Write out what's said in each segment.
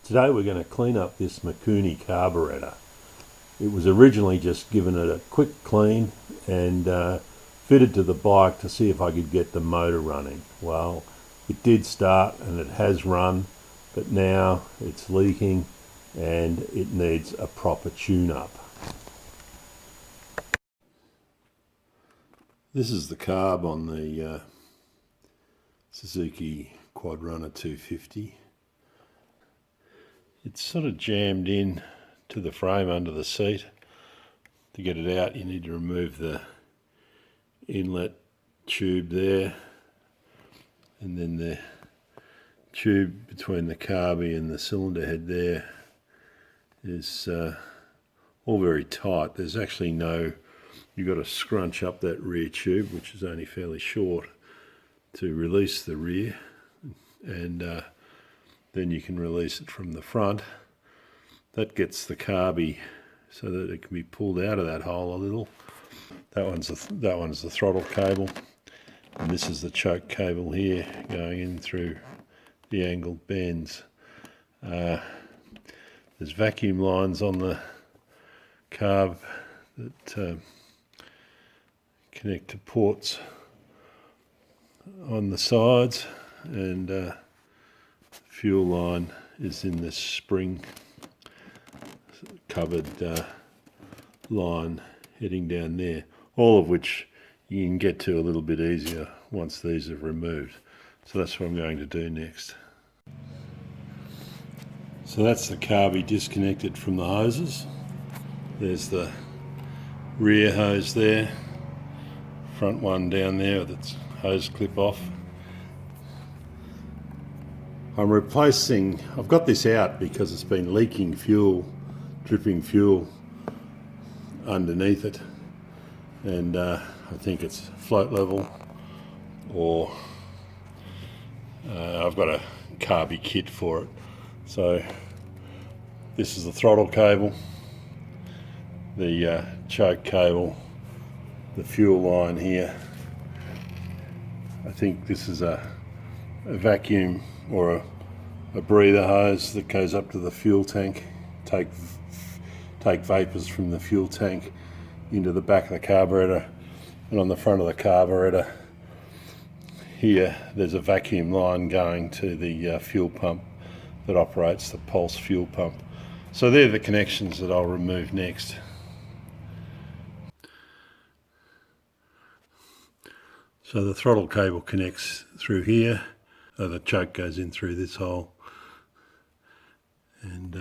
Today we're going to clean up this Mikuni Carburetor. It was originally just given it a quick clean and fitted to the bike to see if I could get the motor running. Well, it did start and it has run, but now it's leaking and it needs a proper tune-up. This is the carb on the Suzuki Quad Runner 250. It's sort of jammed in to the frame under the seat. To get it out, you need to remove the inlet tube there, and then the tube between the carby and the cylinder head there is all very tight. There's actually no, you've got to scrunch up that rear tube, which is only fairly short, to release the rear, and then you can release it from the front. That gets the carby so that it can be pulled out of that hole a little. That one's the throttle cable, and this is the choke cable here going in through the angled bends. There's vacuum lines on the carb that connect to ports on the sides, and fuel line is in this spring covered line heading down there, all of which you can get to a little bit easier once these are removed. So that's what I'm going to do next. So that's the carby disconnected from the hoses. There's the rear hose there, front one down there with its hose clip off. I've got this out because it's been leaking fuel, dripping fuel underneath it, and I think it's float level, or I've got a Carby Kit for it. So this is the throttle cable, the choke cable, the fuel line here. I think this is a vacuum or a breather hose that goes up to the fuel tank, take vapors from the fuel tank into the back of the carburetor, and on the front of the carburetor here there's a vacuum line going to the fuel pump that operates the pulse fuel pump. So they're the connections that I'll remove next. So the throttle cable connects through here, the choke goes in through this hole, and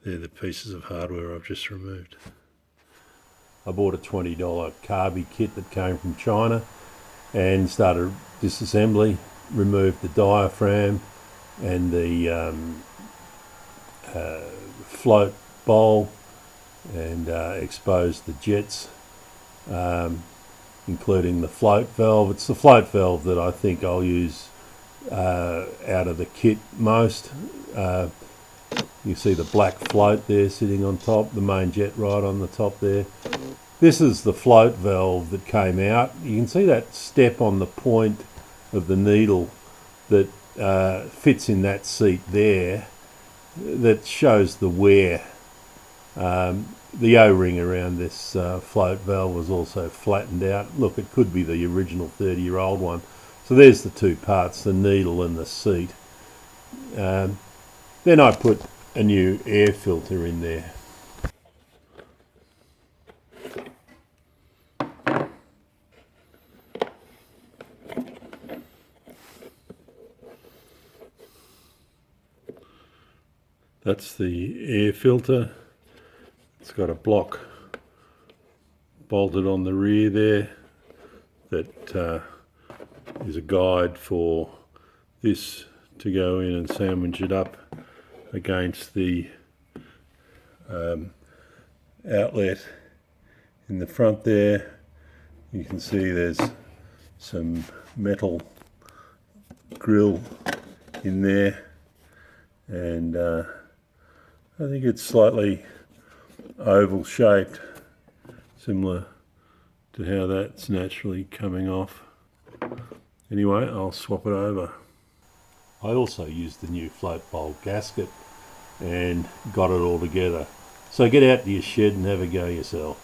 they're the pieces of hardware I've just removed. I bought a $20 Carby Kit that came from China and started disassembly, removed the diaphragm and the float bowl, and exposed the jets, including the float valve. It's the float valve that I think I'll use out of the kit most. You see the black float there sitting on top, the main jet right on the top there. This is the float valve that came out. You can see that step on the point of the needle that fits in that seat there, that shows the wear. The O-ring around this float valve was also flattened out. Look, it could be the original 30-year-old one. So there's the two parts, the needle and the seat. Then I put a new air filter in there. That's the air filter. It's got a block bolted on the rear there that is a guide for this to go in and sandwich it up against the outlet in the front there. You can see there's some metal grill in there, and I think it's slightly oval shaped, similar to how that's naturally coming off. Anyway, I'll swap it over. I also used the new float bowl gasket and got it all together. So get out to your shed and have a go yourself.